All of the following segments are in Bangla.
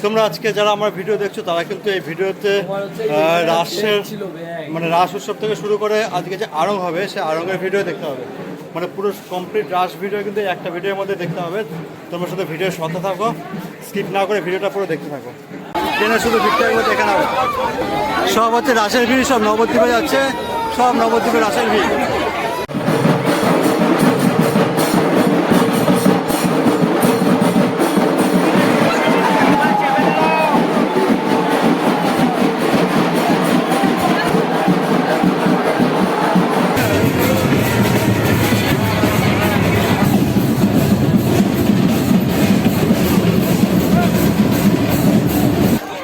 তোমরা আজকে যারা আমার ভিডিও দেখছো তারা কিন্তু এই ভিডিওতে রাসের মানে রাস উৎসব থেকে শুরু করে আজকে যে আড়ং হবে সে আড়ংয়ের ভিডিও দেখতে হবে, মানে পুরো কমপ্লিট রাস ভিডিও কিন্তু একটা ভিডিওর মধ্যে দেখতে হবে। তোমরা শুধু ভিডিওর সাথে থাকো, স্কিপ না করে ভিডিওটা পুরো দেখতে থাকো। ট্রেনে শুধু ভিড়টা একবার দেখে নেবে। সব হচ্ছে রাসের ভিড়, সব নবদ্বীপে যাচ্ছে, সব নবদ্বীপে রাসের ভিড়।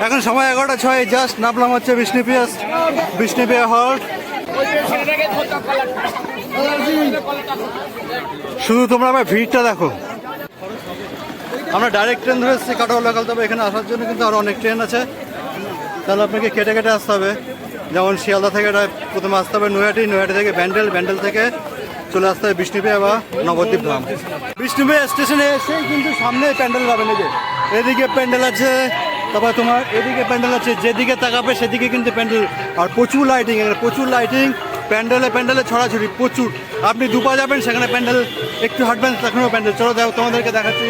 এখন সময় 11:06, জাস্ট নামলাম হচ্ছে বিষ্ণুপ্রিয়া হল্ট। শুধু তোমরা আবার ভিড়টা দেখো। আমরা ডাইরেক্ট ট্রেন ধরে এসেছি কাটোয়া লোকাল, তবে এখানে আসার জন্য কিন্তু আরও অনেক ট্রেন আছে, তাহলে আপনাকে কেটে কেটে আসতে হবে। যেমন শিয়ালদা থেকে প্রথমে আসতে হবে নৈহাটি, নৈহাটি থেকে ব্যান্ডেল থেকে চলে আসতে হবে বিষ্ণুপ্রিয়া বা নবদ্বীপ ধাম। বিষ্ণুপ্রিয়া স্টেশনে এসেই কিন্তু সামনে প্যান্ডেল পাবেন, এই যে এদিকে প্যান্ডেল আছে, তারপর তোমার এদিকে প্যান্ডেল আছে, যেদিকে তাকাবে সেদিকে কিন্তু প্যান্ডেল, আর প্রচুর লাইটিং, এখানে প্রচুর লাইটিং, প্যান্ডেলে ছড়াছড়ি প্রচুর। আপনি দুপা যাবেন সেখানে প্যান্ডেল, একটু হাঁটবেন সেখানেও প্যান্ডেল। চলো দেখো তোমাদেরকে দেখাচ্ছি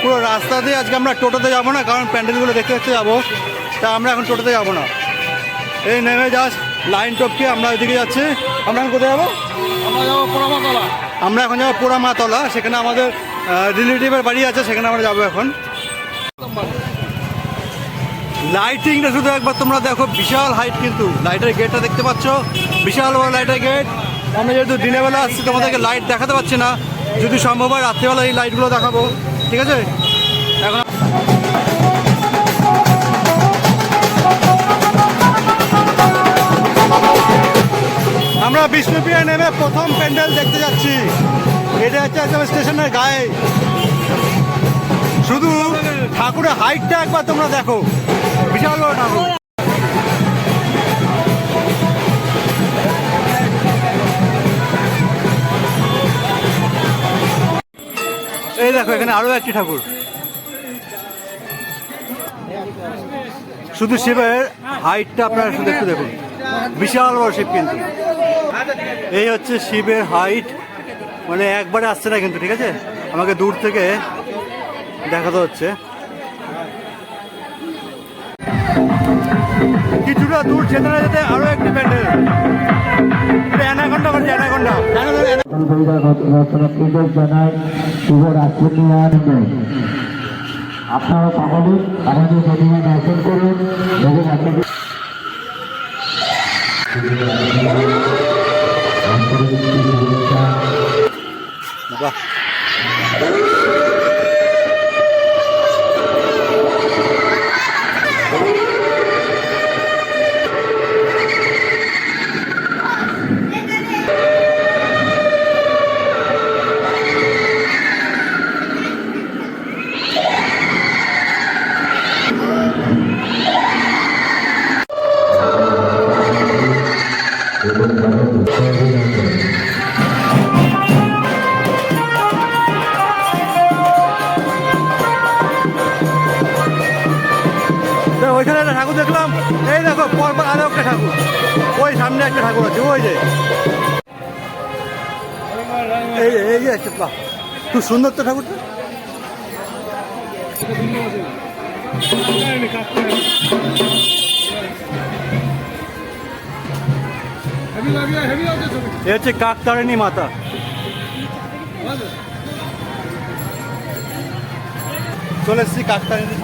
পুরো রাস্তা দিয়ে। আজকে আমরা টোটোতে যাবো না, কারণ প্যান্ডেলগুলো দেখতে দেখতে যাবো, তা আমরা এখন টোটোতে যাবো না। এই নেমে জাস্ট লাইন টপকে আমরা ওইদিকে যাচ্ছি। আমরা এখন কোথায় যাবো? আমরা এখন যাবো পোড়ামাতলা, সেখানে আমাদের রিলেটিভের বাড়ি আছে, সেখানে আমরা যাবো এখন। লাইটিংটা শুধু একবার তোমরা দেখো, বিশাল হাইট, কিন্তু লাইটের গেটটা দেখতে পাচ্ছ, বিশাল বড় লাইটের গেট। আমরা যেহেতু দিনের বেলা আসছি তোমাদেরকে লাইট দেখাতে পারছি না, যদি সম্ভব হয় রাত্রিবেলা এই লাইটগুলো দেখাবো, ঠিক আছে? এখন আমরা বিষ্ণুপ্রিয়া নেমে প্রথম প্যান্ডেল দেখতে যাচ্ছি। এটা হচ্ছে একদম স্টেশনের গায়ে। শুধু ঠাকুরের হাইটটা একবার তোমরা দেখো, বিশাল বড় ঠাকুর। এই দেখো এখানে আরো একটি ঠাকুর। শুধু শিবের হাইটটা আপনারা শুধু একটু দেখুন, বিশাল বড় শিব কিন্তু। এই হচ্ছে শিবের হাইট, মানে একবারে আসছে না কিন্তু, ঠিক আছে? আমাকে দূর থেকে দেখাতে হচ্ছে। কিছুটা দূর যেতে না যেতে আরো একটি প্যান্ডেল, অ্যানাকন্ডা করছে, অ্যানাকন্ডা। আপনারা সকলে আমাদের প্রতিমা দর্শন করুন এবং বাহ, ওইখানে একটা ঠাকুর দেখলাম। এই দেখো পরপর আরো একটা ঠাকুর, ওই সামনে একটা ঠাকুর আছে, ওই যে এই যে একটা। বাহ, খুব সুন্দর তো ঠাকুরটা। এ হচ্ছে কাকতারিণী মাতা। চলে এসেছি কাকতারিণী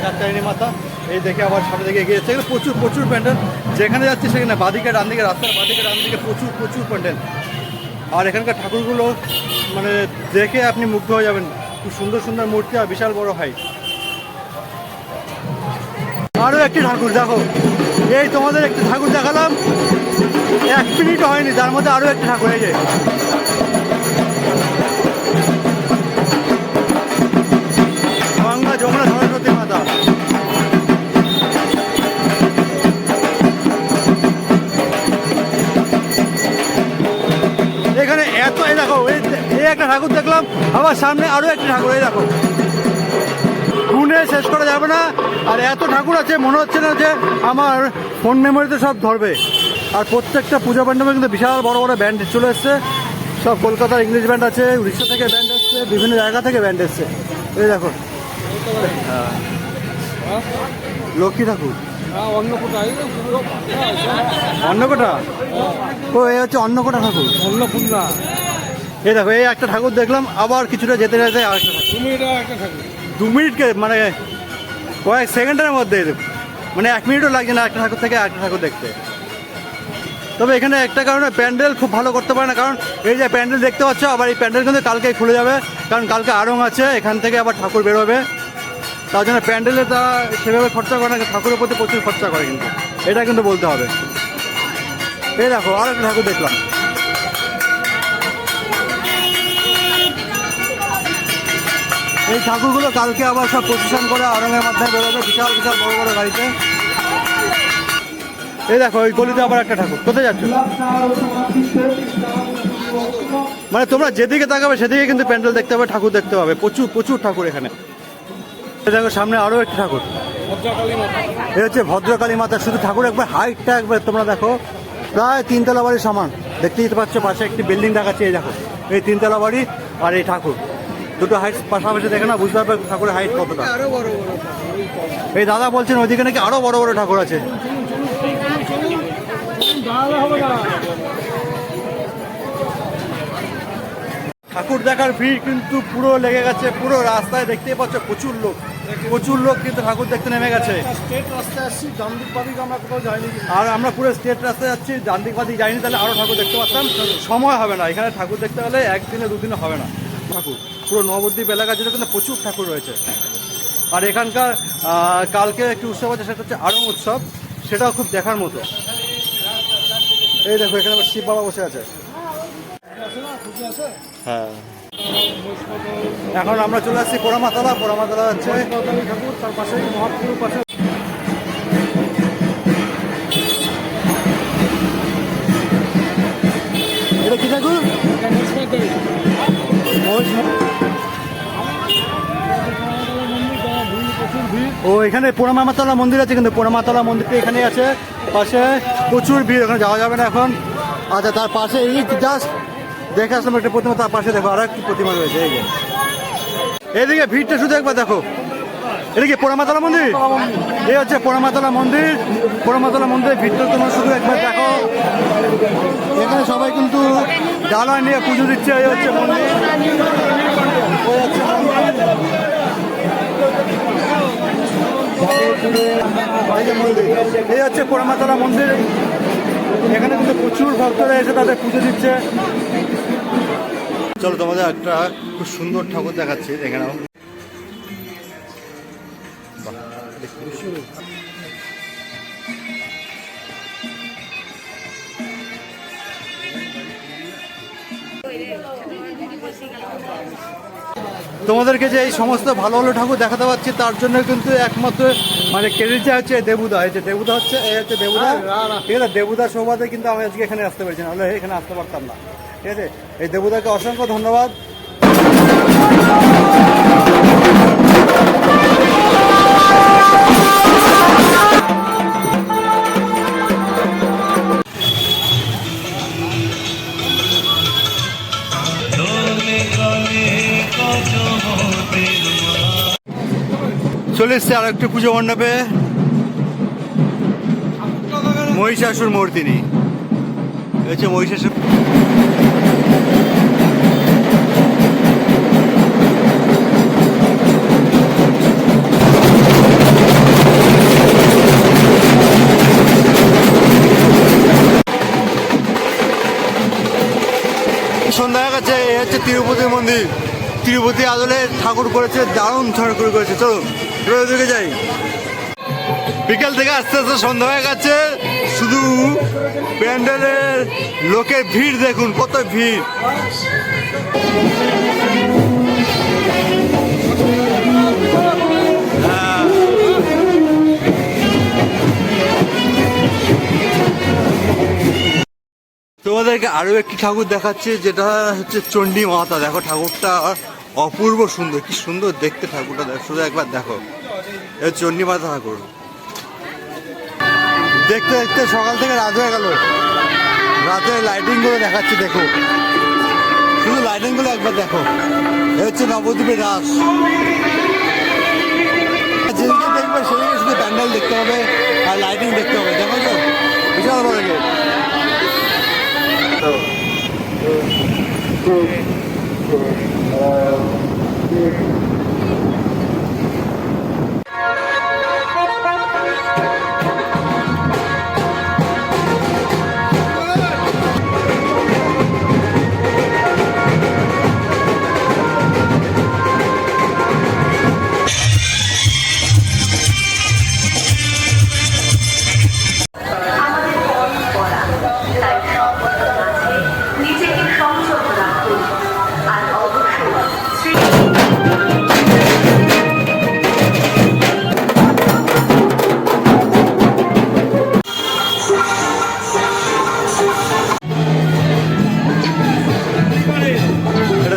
কাকতারিণী মাতা। এই দেখে আবার সামনে দিকে এগিয়ে যাচ্ছে। এখানে প্রচুর প্যান্ডেল, যেখানে যাচ্ছে সেখানে বাঁদিকে ডান দিকে, রাস্তার বাঁদিকে ডান দিকে প্রচুর প্যান্ডেল। আর এখানকার ঠাকুরগুলো মানে দেখে আপনি মুগ্ধ হয়ে যাবেন, খুব সুন্দর সুন্দর মূর্তি আর বিশাল বড় হাইট। আরও একটি ঠাকুর দেখো, এই তোমাদের একটি ঠাকুর দেখালাম, 1 মিনিটও হয়নি, তার মধ্যে আরও একটি ঠাকুর। এই যে গঙ্গা যমুনা সরস্বতী মাতা। এখানে এত, এই দেখো এই একটা ঠাকুর দেখলাম, আবার সামনে আরো একটা ঠাকুর, এই দেখো গুণে শেষ করা যাবে না। আর এত ঠাকুর আছে মনে হচ্ছে না যে আমার ফোন মেমোরিতে সব ধরবে। আর প্রত্যেকটা পূজা মণ্ডপে কিন্তু বিশাল বড় বড় ব্যান্ড চলে এসছে। সব কলকাতার ইংলিশ ব্যান্ড আছে, উড়িষ্যা থেকে ব্যান্ড এসছে, বিভিন্ন জায়গা থেকে ব্যান্ড এসছে। এই দেখো লক্ষ্মী ঠাকুর, অন্নকোটা। ও এই হচ্ছে অন্নকোটা ঠাকুর, অন্নপূর্ণা। এই দেখো এই একটা ঠাকুর দেখলাম, আবার কিছুটা যেতে যেতে আরেকটা ঠাকুর। তুমি এটা একটা ঠাকুর 2 মিনিটকে মানে কয়েক সেকেন্ডের মধ্যে, মানে 1 মিনিটও লাগছে না একটা ঠাকুর থেকে আরেকটা ঠাকুর দেখতে। তবে এখানে একটা কারণে প্যান্ডেল খুব ভালো করতে পারে না, কারণ এই যে প্যান্ডেল দেখতে পাচ্ছ, আবার এই প্যান্ডেল কিন্তু কালকেই খুলে যাবে, কারণ কালকে আড়ং আছে, এখান থেকে আবার ঠাকুর বেরোবে। তার জন্য প্যান্ডেলে তারা সেভাবে খরচা করে না, ঠাকুরের প্রতি প্রচুর খরচা করে কিন্তু, এটা কিন্তু বলতে হবে। এই দেখো আর একটা ঠাকুর দেখলাম। এই ঠাকুরগুলো কালকে আবার সব প্রসেশন করে আড়ংয়ের মাধ্যমে বেরোবে, বিশাল বিশাল বড় বড় গাড়িতে। এই দেখো ওই গলিতে আবার একটা ঠাকুর। কোথায় যাচ্ছ? মানে তোমরা যেদিকে তাকাবে সেদিকে কিন্তু প্যান্ডেল দেখতে পাবে, ঠাকুর দেখতে পাবে, প্রচুর প্রচুর ঠাকুর এখানে। এই দেখো সামনে আরও একটি ঠাকুর, ভদ্রকালী মাতা। এই হচ্ছে ভদ্রকালী মাতা। শুধু ঠাকুর একবার হাইটটা একবার তোমরা দেখো, প্রায় 3 তলা বাড়ির সমান। দেখতেই পাচ্ছ পাশে একটি বিল্ডিং দেখাচ্ছে, এই দেখো এই 3 তলা বাড়ি আর এই ঠাকুর, দুটো হাইট পাশাপাশি দেখে না বুঝতে পারবে ঠাকুরের হাইট কতটা। আরো বড় বড় এই দাদা বলছেন ওইদিকে নাকি আরো বড় বড় ঠাকুর আছে। দাঁড়ালে হবে না। ঠাকুর দেখার ভিড় কিন্তু পুরো লেগে গেছে, পুরো রাস্তায় দেখতেই পাচ্ছ প্রচুর লোক, প্রচুর লোক কিন্তু ঠাকুর দেখতে নেমে গেছে। স্টেট রাস্তায় আসছি, ডান দিক বাদিক আমরা কোথাও যাইনি। আর আমরা পুরো স্টেট রাস্তায় যাচ্ছি, ডান দিক বাদিক যাইনি, তাহলে আরো ঠাকুর দেখতে পারতাম। সময় হবে না, এখানে ঠাকুর দেখতে হলে 1 দিনে 2 দিনে হবে না। ঠাকুর পুরো নবদ্বীপ এলাকা জুড়ে কিন্তু প্রচুর ঠাকুর রয়েছে। আর এখানকার কালকে একটি উৎসব আছে, সেটা হচ্ছে আড়ং উৎসব, সেটাও খুব দেখার মতো। এই দেখো এখানে আবার শিব বাবা বসে আছে। হ্যাঁ, এখন আমরা চলে আসছি পোড়ামাতলা। পোড়ামাতলা হচ্ছে ঠাকুর, তার পাশে মহাপুর পাশে। এটা কি ঠাকুর? ও এখানে পোড়ামাতলা মন্দির আছে, কিন্তু পোড়ামাতলা মন্দিরটা এখানে আছে পাশে, প্রচুর ভিড়, ওখানে যাওয়া যাবে না এখন। আচ্ছা তার পাশে এই জাস্ট দেখে আসলাম একটা প্রতিমা, তার পাশে দেখো আরো একটি প্রতিমা রয়েছে। এই যে এইদিকে ভিড়টা শুধু একবার দেখো। এটা কি পোড়ামাতলা মন্দির? এই হচ্ছে পোড়ামাতলা মন্দির। পোড়ামাতলা মন্দিরের ভিড়টা তোমরা শুধু একবার দেখো। এখানে সবাই কিন্তু ডালা নিয়ে পুজো দিচ্ছে। এই হচ্ছে মন্দির, ওই হচ্ছে মন্দির, এই হচ্ছে পোড়ামাতলা মন্দির। এখানে কিন্তু প্রচুর ভক্তরা এসে তাদের পুজো দিচ্ছে। চলো তোমাদের একটা খুব সুন্দর ঠাকুর দেখাচ্ছি, দেখে নাও। তোমাদেরকে যে এই সমস্ত ভালো ভালো ঠাকুর দেখাতে পারছি, তার জন্য কিন্তু একমাত্র মানে ক্রেডিটটা হচ্ছে দেবুদা। এই যে দেবুদা হচ্ছে, এই হচ্ছে দেবুদা, ঠিক আছে। দেবুদা সৌবাদে কিন্তু আমি আজকে এখানে আসতে পেরেছি, নাহলে এখানে আসতে পারতাম না, ঠিক আছে। এই দেবুদাকে অসংখ্য ধন্যবাদ। চলে এসছে আর একটু পুজো মণ্ডপে, মহিষাসুর মূর্তিনি হচ্ছে মহিষাসুর। সন্ধ্যা হয়ে গেছে, এই হচ্ছে তিরুপতি মন্দির। তিরুপতি আদলে ঠাকুর করেছে, দারুণ ঠাকুর করেছে। চলো এবার ওদিকে যাই। বিকেল থেকে আস্তে আস্তে সন্ধ্যা হয়ে গেছে, শুধু প্যান্ডেলের লোকের ভিড় দেখুন, কত ভিড়। তোমাদেরকে আরো একটি ঠাকুর দেখাচ্ছি, যেটা হচ্ছে চণ্ডী মাতা। দেখো ঠাকুরটা অপূর্ব সুন্দর, কি সুন্দর দেখতে ঠাকুরটা, শুধু একবার দেখো। এই চণ্ডীমাতা ঠাকুর দেখতে দেখতে সকাল থেকে রাত হয়ে গেল। রাতের লাইটিং গুলো দেখাচ্ছি, দেখো শুধু লাইটিং গুলো একবার দেখো। এই হচ্ছে নবদ্বীপের রাস। যেদিকে দেখবে সেদিকে শুধু প্যান্ডেল দেখতে হবে আর লাইটিং দেখতে হবে। দেখো তো বিশাল বড় গেট। আমাদের পরম্পরা, তাই সকলের মাঝে নিজেকে সংযত রাখুন আর অবশ্যই শ্রী এটা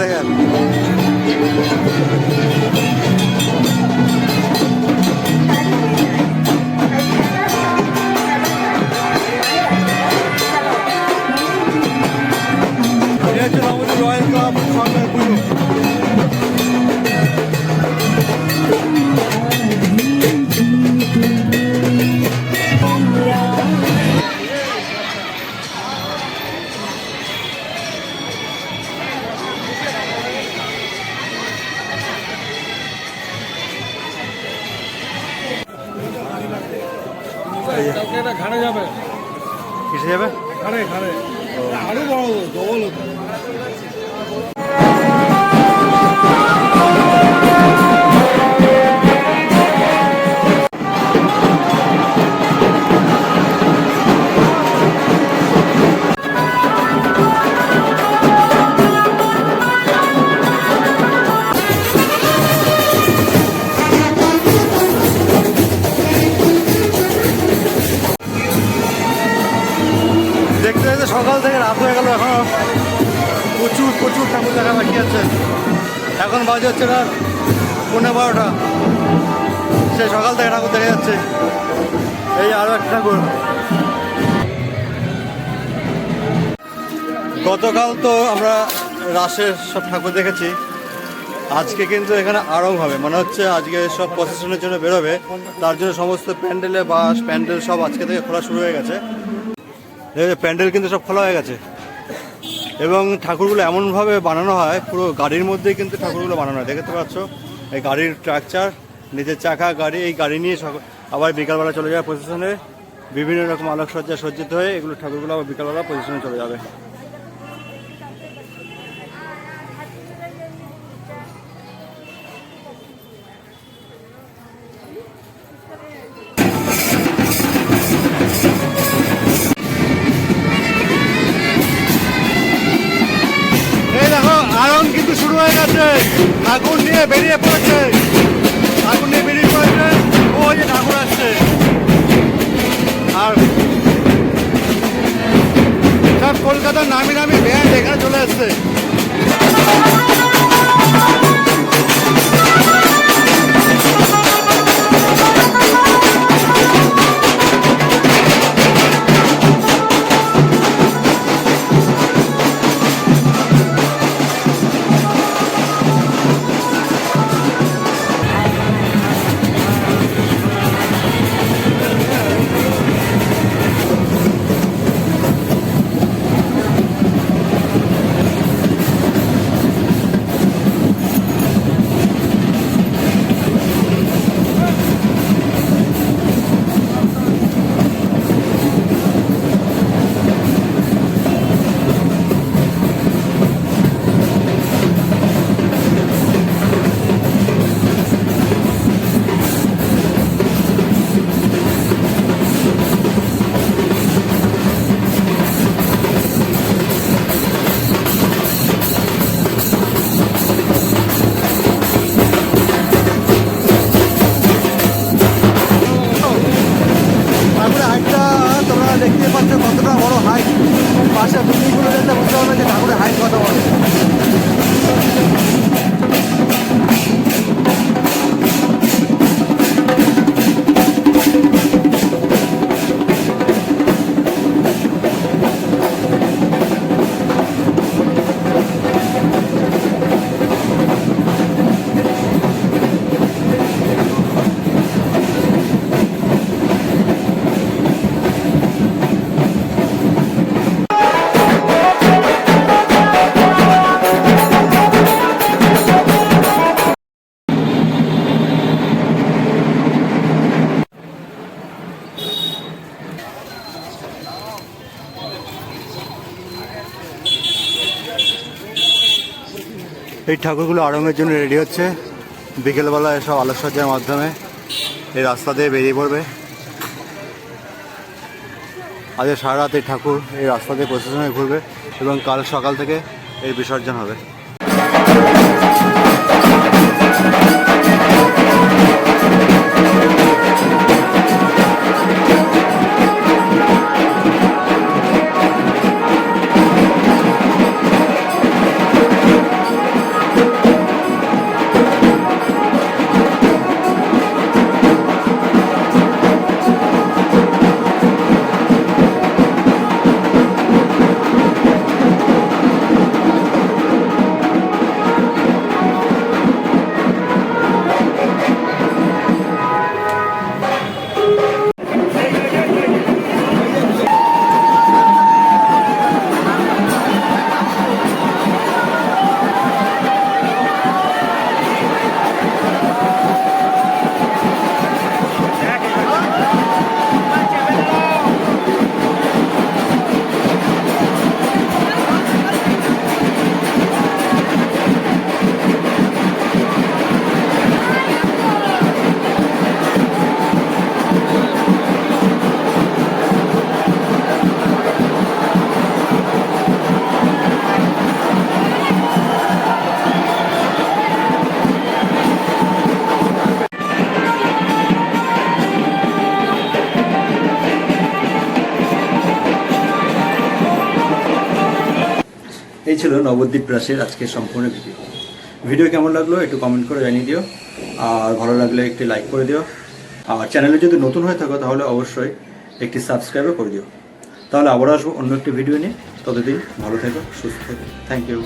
দেখেন রয়্যাল ক্লাব সরকার পুজো। কালকে এটা ঘাড়ে যাবে, কিসে যাবে? ঘাড়ে ঘাড়ে আরো বড় ডবল হতো। দেখতে দেখতে সকাল থেকে রাত হয়ে গেল। এখনো প্রচুর প্রচুর ঠাকুর দেখা বাকি আছে। এখন বাজে হচ্ছে রাত 11:30। সে সকাল থেকে ঠাকুর দেখা যাচ্ছে। এই আরো একটা ঠাকুর। গতকাল তো আমরা রাসের সব ঠাকুর দেখেছি। আজকে কিন্তু এখানে আরং হবে, মনে হচ্ছে আজকে সব প্রসেশনের জন্য বেরোবে। তার জন্য সমস্ত প্যান্ডেলে বাস প্যান্ডেল সব আজকে থেকে খোলা শুরু হয়ে গেছে। প্যান্ডেল কিন্তু সব খোলা হয়ে গেছে এবং ঠাকুরগুলো এমনভাবে বানানো হয়, পুরো গাড়ির মধ্যেই কিন্তু ঠাকুরগুলো বানানো হয়। দেখতে পাচ্ছ এই গাড়ির স্ট্রাকচার, নিজের চাকা গাড়ি, এই গাড়ি নিয়ে আবার বিকালবেলা চলে যাবে প্রসেশনে। বিভিন্ন রকম আলোকসজ্জা সজ্জিত হয়ে এগুলো ঠাকুরগুলো আবার বিকালবেলা প্রসেশনে চলে যাবে। আরং কিন্তু শুরু হয়ে গেছে, ঠাকুর নিয়ে বেরিয়ে পড়েছে। ঠাকুর নিয়ে বেরিয়ে পড়েছে, ওই যে ঠাকুর আসছে। আর সব কলকাতার নামি নামি ব্যান্ড এখানে চলে আসছে। এই ঠাকুরগুলো আড়ঙের জন্য রেডি হচ্ছে। বিকেলবেলা এসব আলোকসজ্জার মাধ্যমে এই রাস্তা দিয়ে বেরিয়ে পড়বে। আজ সারা রাত এই ঠাকুর এই রাস্তা দিয়ে প্রসেশনে ঘুরবে এবং কাল সকাল থেকে এর বিসর্জন হবে। এই ছিল নবদ্বীপ রাসের আজকে সম্পূর্ণ ভিডিও কেমন লাগলো একটু কমেন্ট করে জানিয়ে দিও, আর ভালো লাগলে একটি লাইক করে দিও, আর চ্যানেলে যদি নতুন হয়ে থাকো তাহলে অবশ্যই একটি সাবস্ক্রাইবও করে দিও। তাহলে আবার আসবো অন্য একটি ভিডিও নিয়ে। ততদিন ভালো থেকো, সুস্থ থেকো। Thank you.